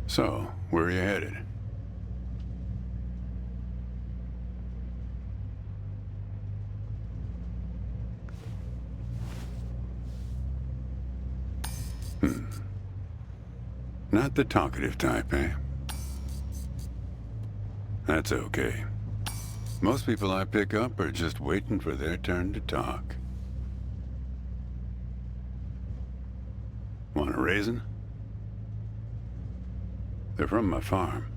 So, where are you headed? Not the talkative type, eh? That's okay. Most people I pick up are just waiting for their turn to talk. Want a raisin? They're from my farm.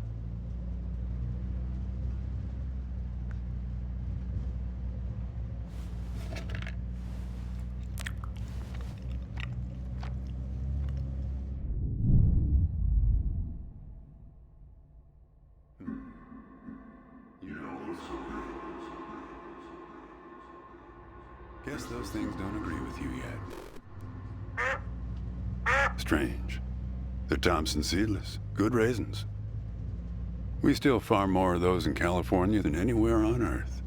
Guess those things don't agree with you yet. Strange. They're Thompson seedless. Good raisins. We still farm more of those in California than anywhere on Earth.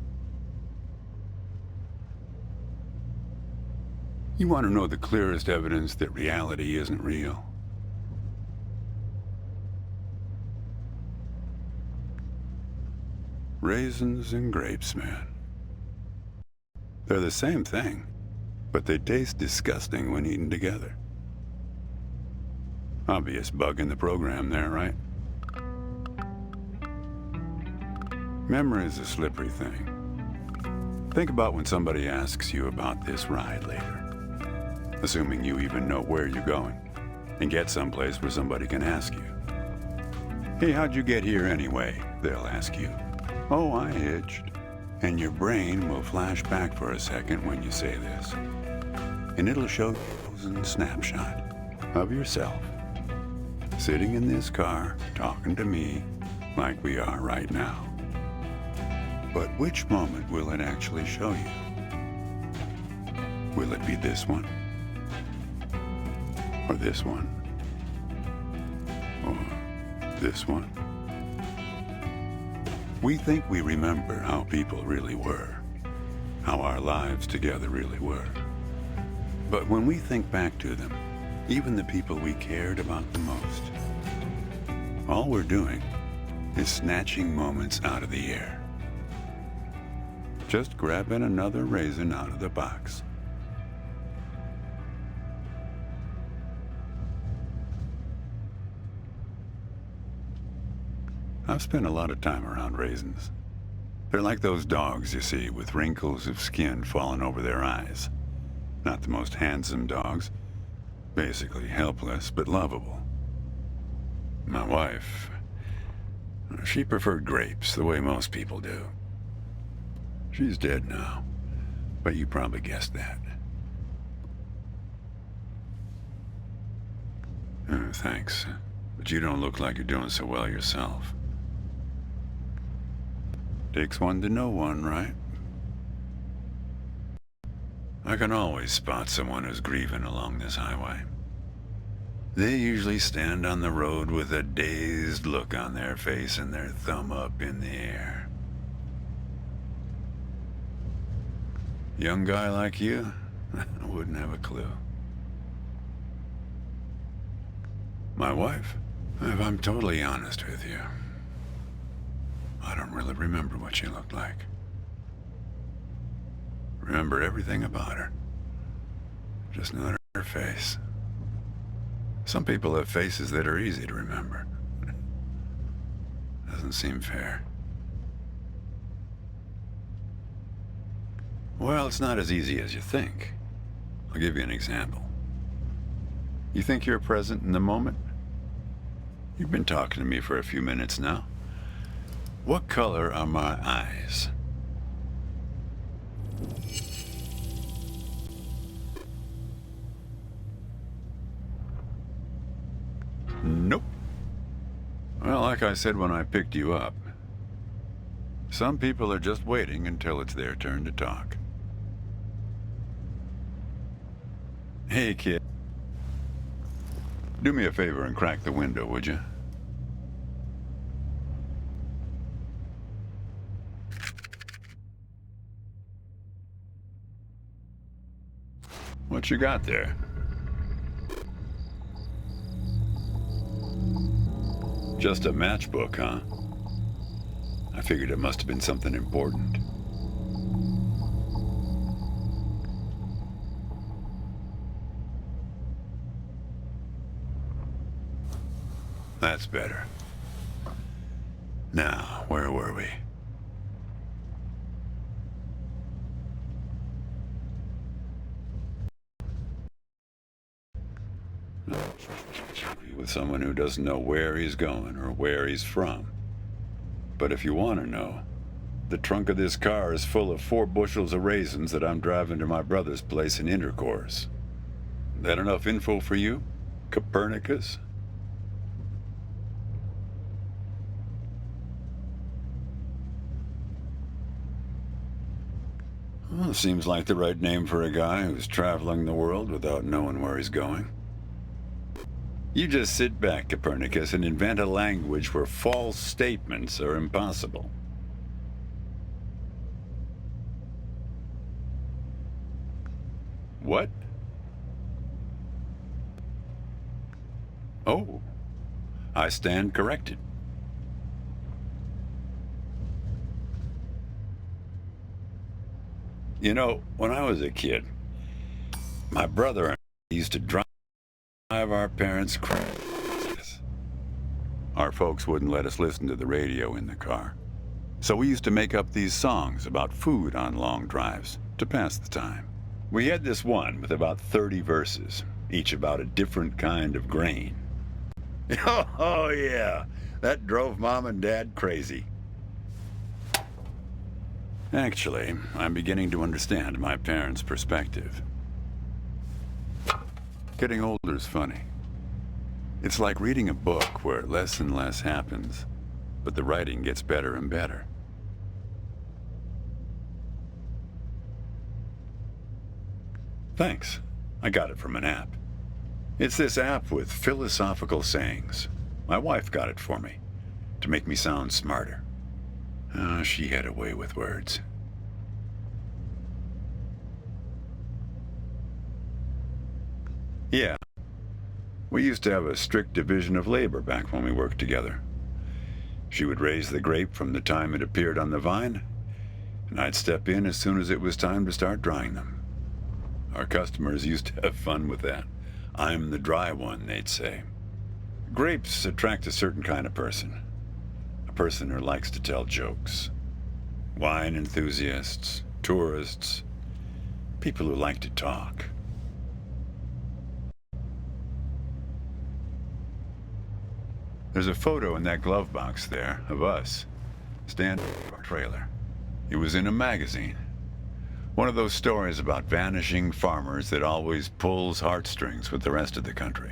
You want to know the clearest evidence that reality isn't real? Raisins and grapes, man. They're the same thing, but they taste disgusting when eaten together. Obvious bug in the program there, right? Memory is a slippery thing. Think about when somebody asks you about this ride later, assuming you even know where you're going, and get someplace where somebody can ask you. Hey, how'd you get here anyway? They'll ask you. Oh, I hitched. And your brain will flash back for a second when you say this. And it'll show you a frozen snapshot of yourself, sitting in this car, talking to me like we are right now. But which moment will it actually show you? Will it be this one? Or this one? Or this one? We think we remember how people really were, how our lives together really were. But when we think back to them, even the people we cared about the most, all we're doing is snatching moments out of the air. Just grabbing another raisin out of the box. I've spent a lot of time around raisins. They're like those dogs you see with wrinkles of skin falling over their eyes. Not the most handsome dogs. Basically helpless, but lovable. My wife, she preferred grapes the way most people do. She's dead now, but you probably guessed that. Thanks, but you don't look like you're doing so well yourself. Takes one to know one, right? I can always spot someone who's grieving along this highway. They usually stand on the road with a dazed look on their face and their thumb up in the air. Young guy like you, I wouldn't have a clue. My wife, if I'm totally honest with you, I don't really remember what she looked like. Remember everything about her. Just not her face. Some people have faces that are easy to remember. Doesn't seem fair. Well, it's not as easy as you think. I'll give you an example. You think you're present in the moment? You've been talking to me for a few minutes now. What color are my eyes? Nope. Well, like I said when I picked you up, some people are just waiting until it's their turn to talk. Hey, kid. Do me a favor and crack the window, would you? What you got there? Just a matchbook, huh? I figured it must have been something important. That's better. Now, where were we? With someone who doesn't know where he's going or where he's from. But if you want to know, the trunk of this car is full of 4 bushels of raisins that I'm driving to my brother's place in Intercourse. That enough info for you, Copernicus? Well, seems like the right name for a guy who's traveling the world without knowing where he's going. You just sit back, Copernicus, and invent a language where false statements are impossible. What? Oh, I stand corrected. You know, when I was a kid, my brother and I used to drive our parents crazy. Our folks wouldn't let us listen to the radio in the car. So we used to make up these songs about food on long drives to pass the time. We had this one with about 30 verses, each about a different kind of grain. Oh yeah, that drove Mom and Dad crazy. Actually, I'm beginning to understand my parents' perspective. Getting older is funny. It's like reading a book where less and less happens, but the writing gets better and better. Thanks. I got it from an app. It's this app with philosophical sayings. My wife got it for me, to make me sound smarter. Oh, she had a way with words. Yeah. We used to have a strict division of labor back when we worked together. She would raise the grape from the time it appeared on the vine, and I'd step in as soon as it was time to start drying them. Our customers used to have fun with that. I'm the dry one, they'd say. Grapes attract a certain kind of person. A person who likes to tell jokes. Wine enthusiasts, tourists, people who like to talk. There's a photo in that glove box there of us, standing in our trailer. It was in a magazine. One of those stories about vanishing farmers that always pulls heartstrings with the rest of the country.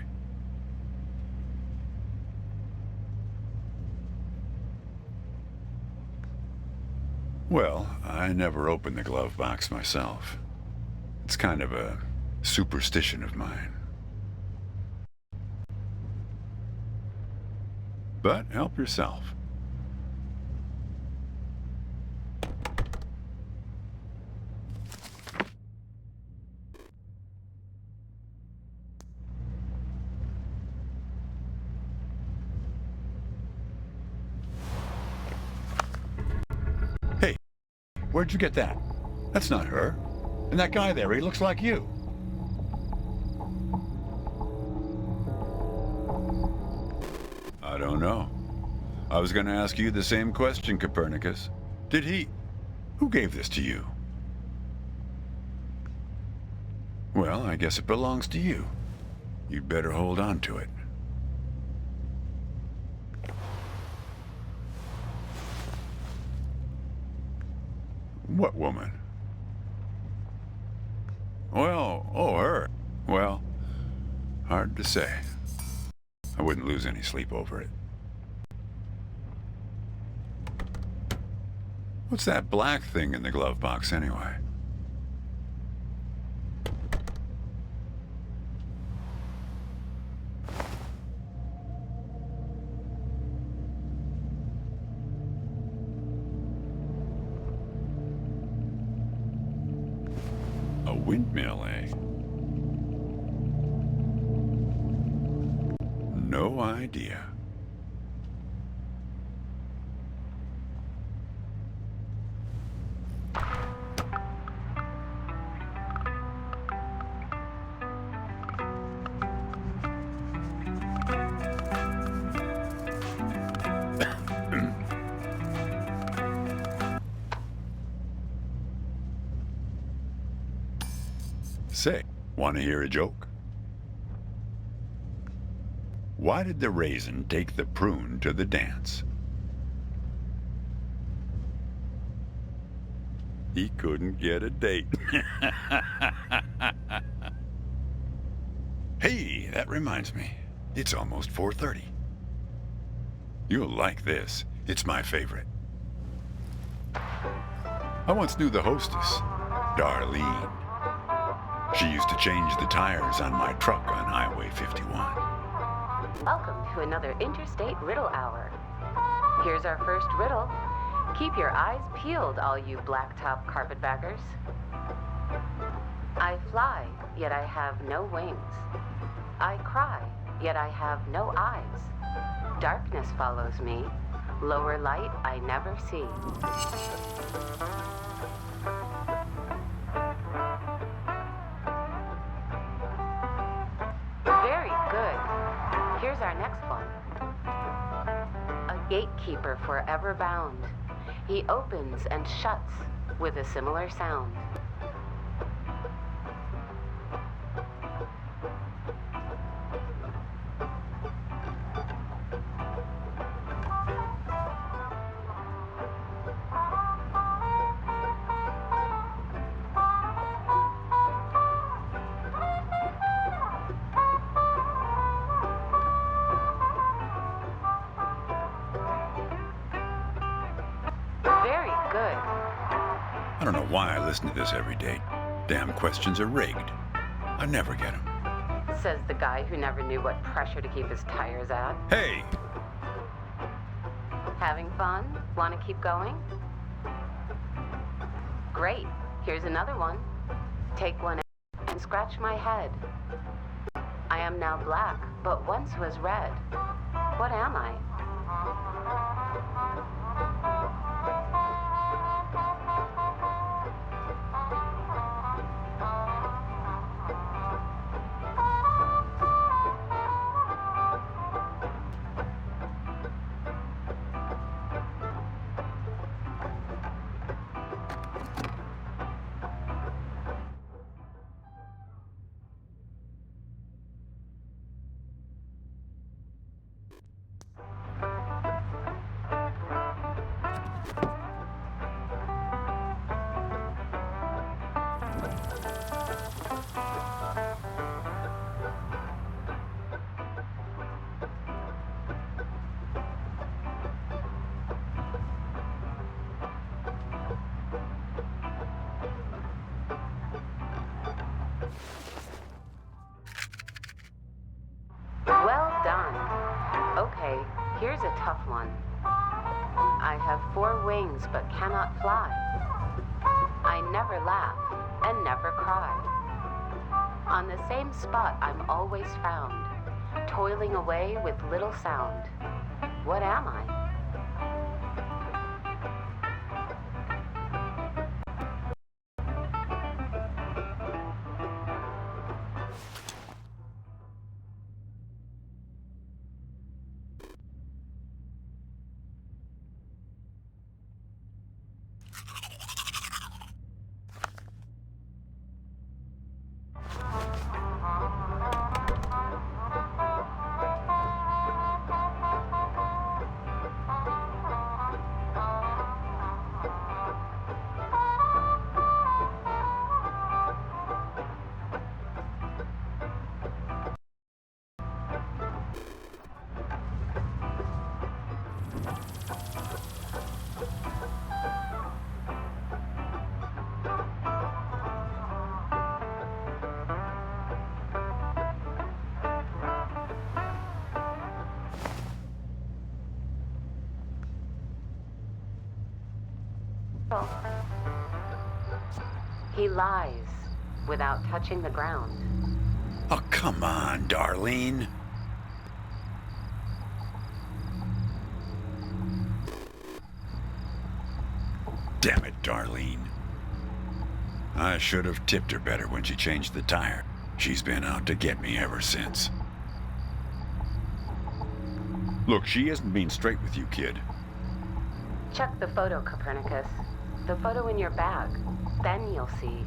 Well, I never opened the glove box myself. It's kind of a superstition of mine. But help yourself. Hey, where'd you get that? That's not her. And that guy there, he looks like you. I don't know. I was gonna ask you the same question, Copernicus. Did he... Who gave this to you? Well, I guess it belongs to you. You'd better hold on to it. What woman? Well, oh, her. Well, hard to say. I wouldn't lose any sleep over it. What's that black thing in the glove box anyway? A windmill, eh? No idea. Say, want to hear a joke? Why did the raisin take the prune to the dance? He couldn't get a date. Hey, that reminds me. It's almost 4:30. You'll like this. It's my favorite. I once knew the hostess, Darlene. She used to change the tires on my truck on Highway 51. Welcome to another Interstate Riddle Hour. Here's our first riddle. Keep your eyes peeled, all you blacktop carpetbaggers. I fly, yet I have no wings. I cry, yet I have no eyes. Darkness follows me. Lower light I never see. Very good. Here's our next one. A gatekeeper forever bound. He opens and shuts with a similar sound. Very good. I don't know why I listen to this every day. Damn questions are rigged. I never get them. Says the guy who never knew what pressure to keep his tires at. Hey! Having fun? Want to keep going? Great. Here's another one. Take one and scratch my head. I am now black, but once was red. What am I? Well done. Okay, here's a tough one. I have 4 wings but cannot fly. I never laugh and never cry. On the same spot I'm always found, toiling away with little sound. What am I? He lies without touching the ground. Oh, come on, Darlene. Damn it, Darlene. I should have tipped her better when she changed the tire. She's been out to get me ever since. Look, she isn't being straight with you, kid. Check the photo, Copernicus. The photo in your bag. Then you'll see.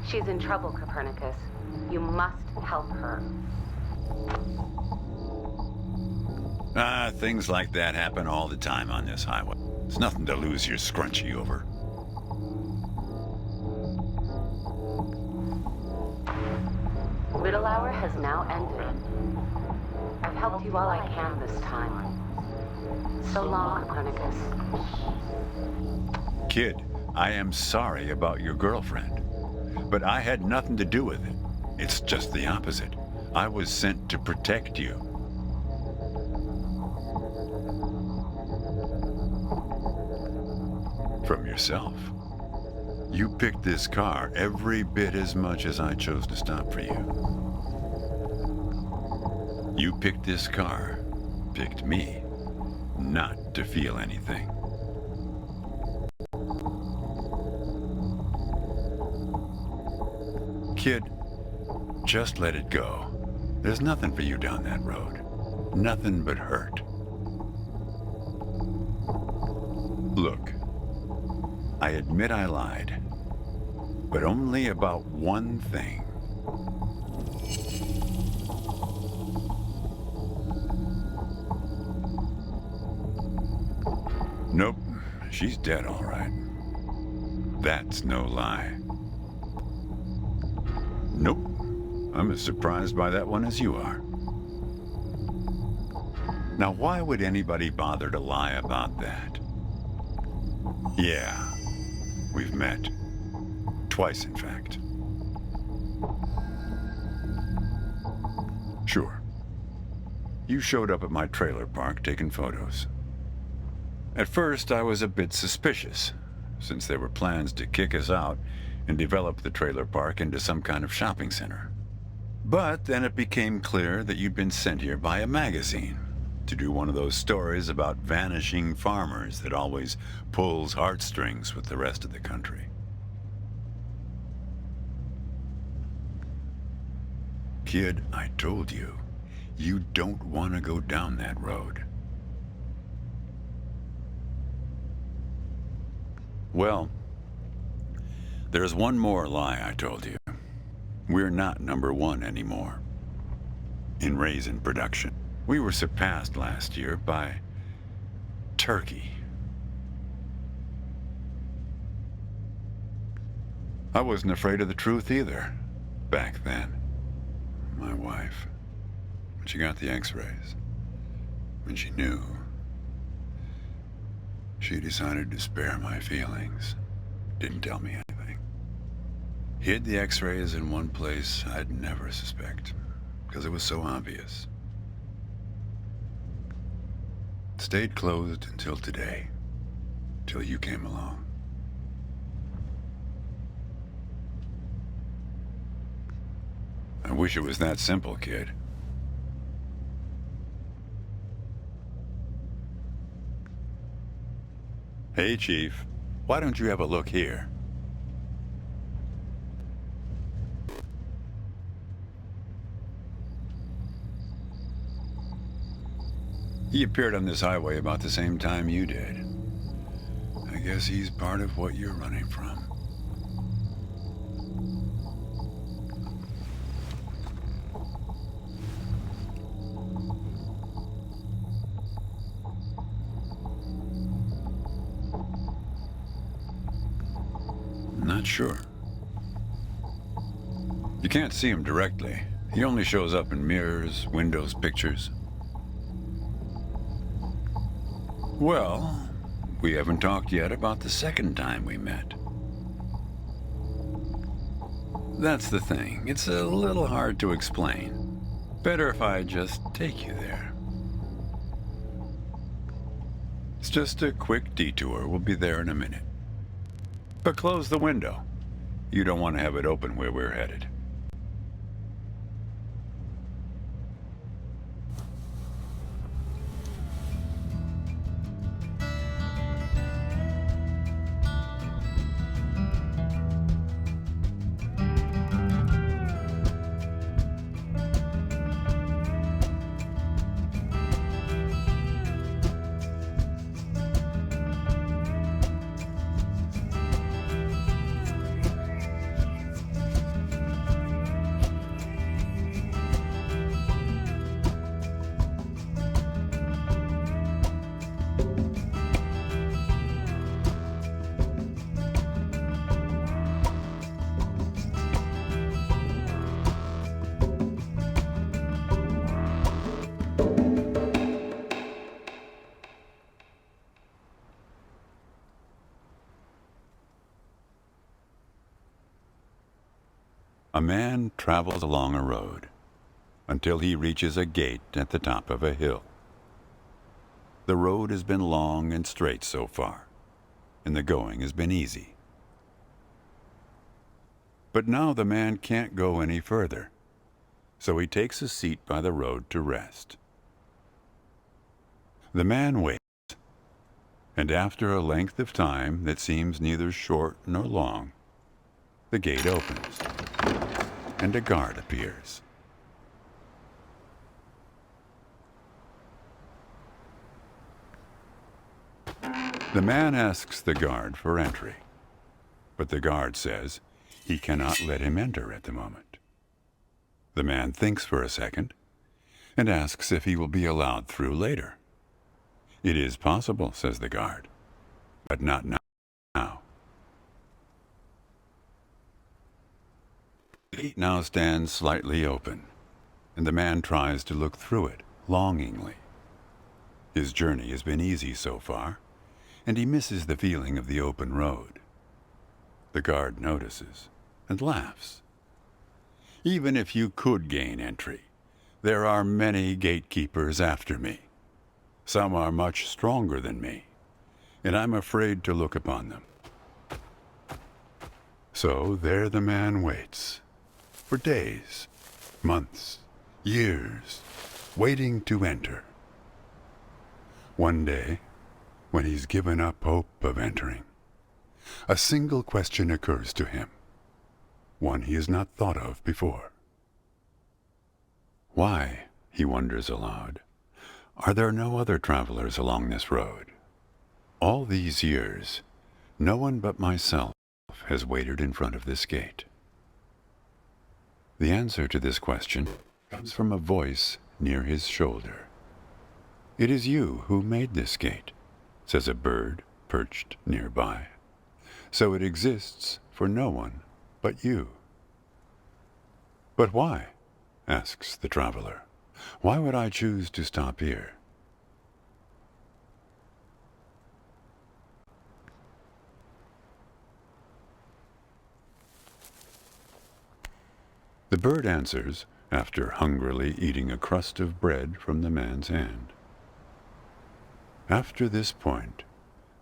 She's in trouble, Copernicus. You must help her. Things like that happen all the time on this highway. It's nothing to lose your scrunchie over. Riddle hour has now ended. I've helped you all I can this time. So long, Copernicus. Kid, I am sorry about your girlfriend. But I had nothing to do with it. It's just the opposite. I was sent to protect you. From yourself. You picked this car every bit as much as I chose to stop for you. You picked this car, picked me, not to feel anything. Kid, just let it go. There's nothing for you down that road. Nothing but hurt. Look, I admit I lied, but only about one thing. Nope, she's dead all right. That's no lie. Nope, I'm as surprised by that one as you are. Now, why would anybody bother to lie about that? Yeah, we've met. Twice, in fact. Sure. You showed up at my trailer park taking photos. At first, I was a bit suspicious, since there were plans to kick us out and develop the trailer park into some kind of shopping center. But then it became clear that you'd been sent here by a magazine to do one of those stories about vanishing farmers that always pulls heartstrings with the rest of the country. Kid, I told you, you don't want to go down that road. Well, there's one more lie I told you. We're not #1 anymore in raisin production. We were surpassed last year by turkey. I wasn't afraid of the truth either, back then. My wife, when she got the x-rays, when she knew, she decided to spare my feelings. Didn't tell me anything. Hid the x-rays in one place I'd never suspect, because it was so obvious. Stayed closed until today, till you came along. I wish it was that simple, kid. Hey, Chief. Why don't you have a look here? He appeared on this highway about the same time you did. I guess he's part of what you're running from. Not sure. You can't see him directly. He only shows up in mirrors, windows, pictures. Well, we haven't talked yet about the second time we met. That's the thing. It's a little hard to explain. Better if I just take you there. It's just a quick detour. We'll be there in a minute. But close the window. You don't want to have it open where we're headed. A man travels along a road until he reaches a gate at the top of a hill. The road has been long and straight so far, and the going has been easy. But now the man can't go any further, so he takes a seat by the road to rest. The man waits, and after a length of time that seems neither short nor long, the gate opens, and a guard appears. The man asks the guard for entry, but the guard says he cannot let him enter at the moment. The man thinks for a second and asks if he will be allowed through later. It is possible, says the guard, but not now. The gate now stands slightly open, and the man tries to look through it longingly. His journey has been easy so far, and he misses the feeling of the open road. The guard notices and laughs. Even if you could gain entry, there are many gatekeepers after me. Some are much stronger than me, and I'm afraid to look upon them. So there the man waits, for days, months, years, waiting to enter. One day, when he's given up hope of entering, a single question occurs to him, one he has not thought of before. Why, he wonders aloud, are there no other travelers along this road? All these years, no one but myself has waited in front of this gate. The answer to this question comes from a voice near his shoulder. It is you who made this gate, says a bird perched nearby. So it exists for no one but you. But why? Asks the traveler. Why would I choose to stop here? The bird answers after hungrily eating a crust of bread from the man's hand. After this point,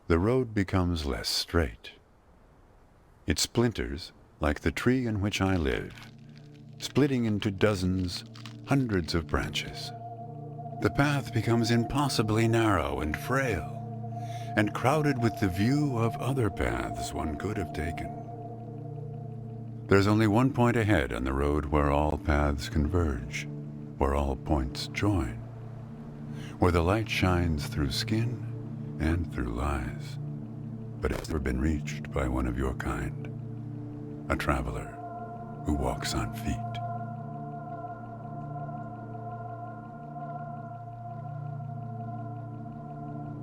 the road becomes less straight. It splinters like the tree in which I live, splitting into dozens, hundreds of branches. The path becomes impossibly narrow and frail, and crowded with the view of other paths one could have taken. There's only one point ahead on the road where all paths converge, where all points join, where the light shines through skin and through lies, but it's never been reached by one of your kind, a traveler who walks on feet.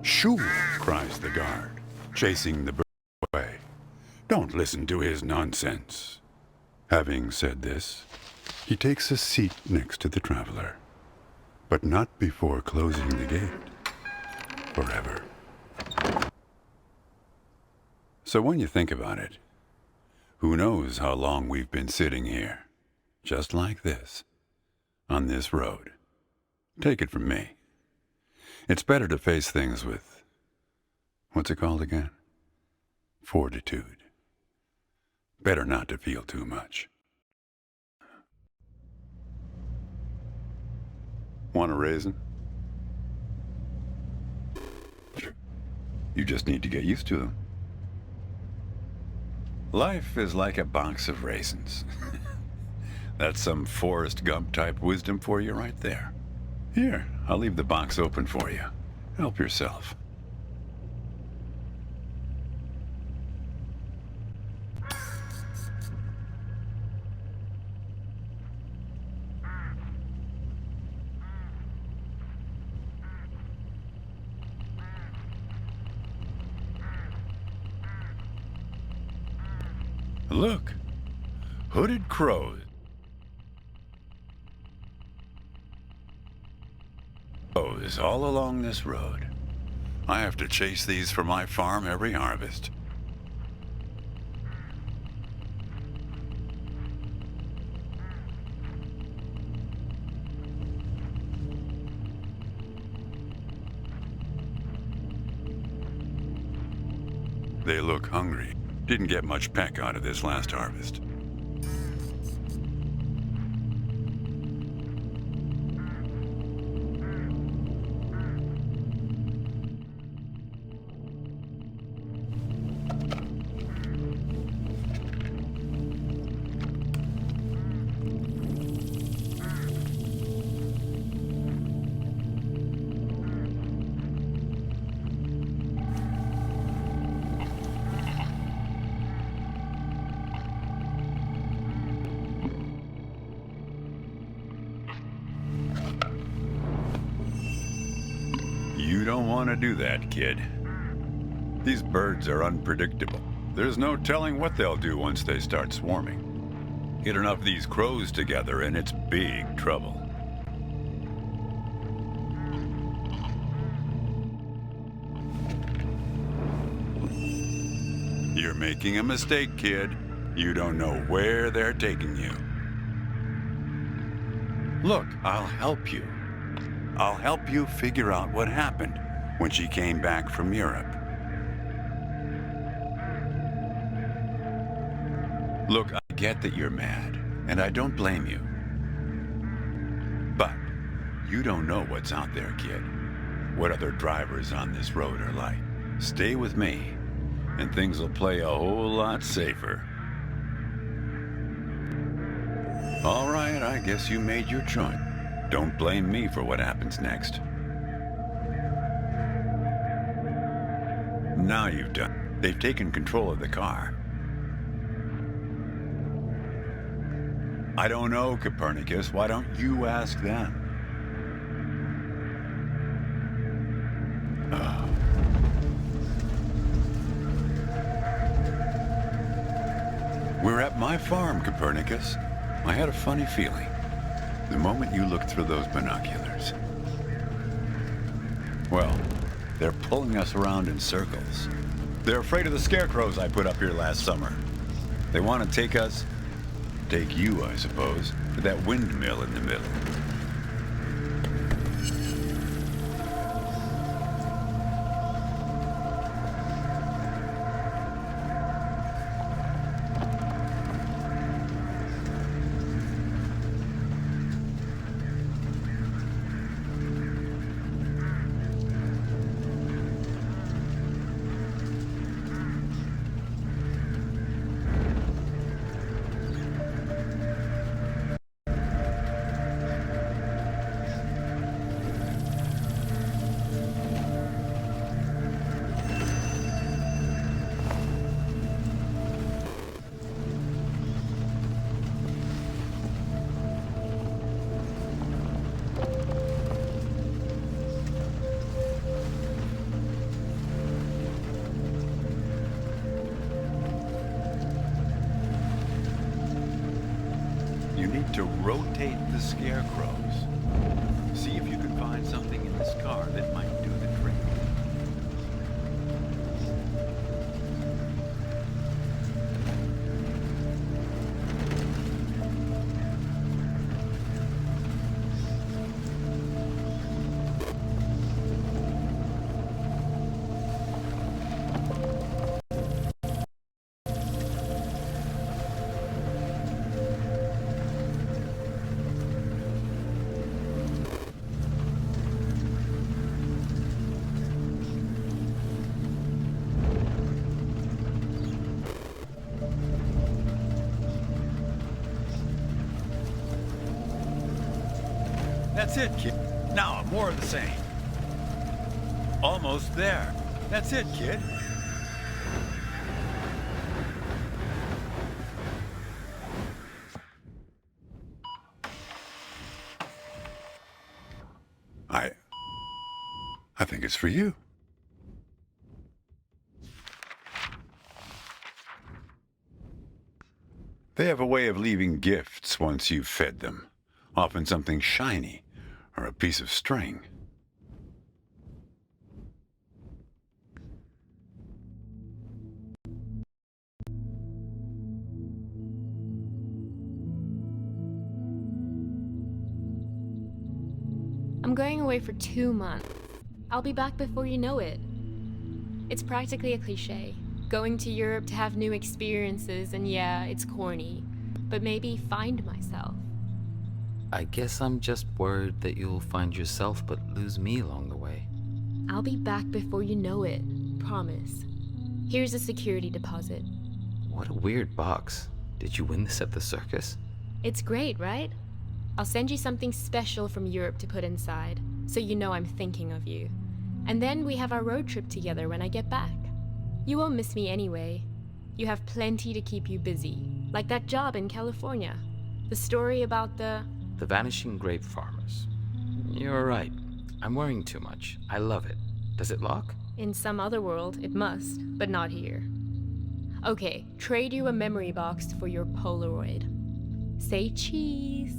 Shoo! Cries the guard, chasing the bird away. Don't listen to his nonsense. Having said this, he takes a seat next to the traveler, but not before closing the gate forever. So when you think about it, who knows how long we've been sitting here, just like this, on this road. Take it from me. It's better to face things with, what's it called again? Fortitude. Better not to feel too much. Want a raisin? You just need to get used to them. Life is like a box of raisins. That's some Forrest Gump type wisdom for you right there. Here, I'll leave the box open for you. Help yourself. Look, hooded crows. Crows all along this road. I have to chase these for my farm every harvest. They look hungry. Didn't get much peck out of this last harvest. You don't want to do that, kid. These birds are unpredictable. There's no telling what they'll do once they start swarming. Get enough of these crows together and it's big trouble. You're making a mistake, kid. You don't know where they're taking you. Look, I'll help you. I'll help you figure out what happened when she came back from Europe. Look, I get that you're mad, and I don't blame you. But you don't know what's out there, kid. What other drivers on this road are like. Stay with me, and things will play a whole lot safer. All right, I guess you made your choice. Don't blame me for what happens next. Now you've done. They've taken control of the car. I don't know, Copernicus. Why don't you ask them? We're at my farm, Copernicus. I had a funny feeling the moment you looked through those binoculars. Well, they're pulling us around in circles. They're afraid of the scarecrows I put up here last summer. They want to take you, I suppose, to that windmill in the middle. You need to rotate the scarecrows. See if you can find something in this car that might do the trick. That's it, kid. Now, more of the same. Almost there. That's it, kid. I think it's for you. They have a way of leaving gifts once you've fed them. Often something shiny or a piece of string. I'm going away for 2 months. I'll be back before you know it. It's practically a cliche. Going to Europe to have new experiences, and yeah, it's corny. But maybe find myself. I guess I'm just worried that you'll find yourself but lose me along the way. I'll be back before you know it. Promise. Here's a security deposit. What a weird box. Did you win this at the circus? It's great, right? I'll send you something special from Europe to put inside, so you know I'm thinking of you. And then we have our road trip together when I get back. You won't miss me anyway. You have plenty to keep you busy, like that job in California. The story about the vanishing grape farmers. You're right. I'm worrying too much. I love it. Does it lock? In some other world, it must, but not here. Okay, trade you a memory box for your Polaroid. Say cheese.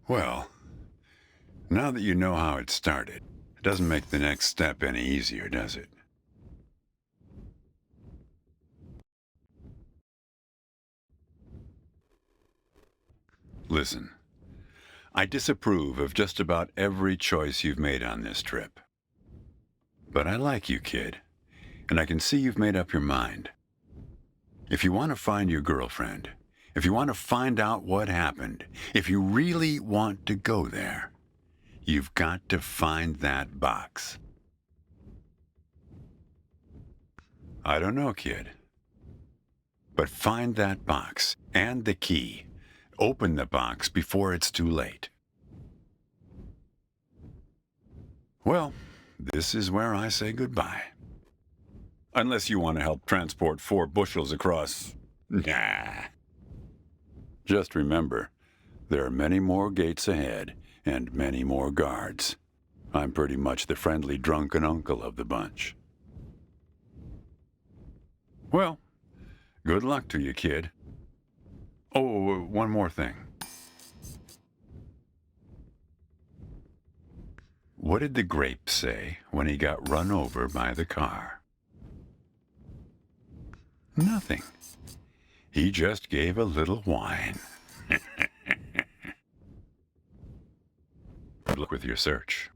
Well, now that you know how it started, it doesn't make the next step any easier, does it? Listen, I disapprove of just about every choice you've made on this trip. But I like you, kid, and I can see you've made up your mind. If you want to find your girlfriend, if you want to find out what happened, if you really want to go there, you've got to find that box. I don't know, kid. But find that box and the key. Open the box before it's too late. Well, this is where I say goodbye. Unless you want to help transport 4 bushels across. Nah. Just remember, there are many more gates ahead and many more guards. I'm pretty much the friendly drunken uncle of the bunch. Well, good luck to you, kid. Oh, one more thing. What did the grape say when he got run over by the car? Nothing. He just gave a little whine. Good luck with your search.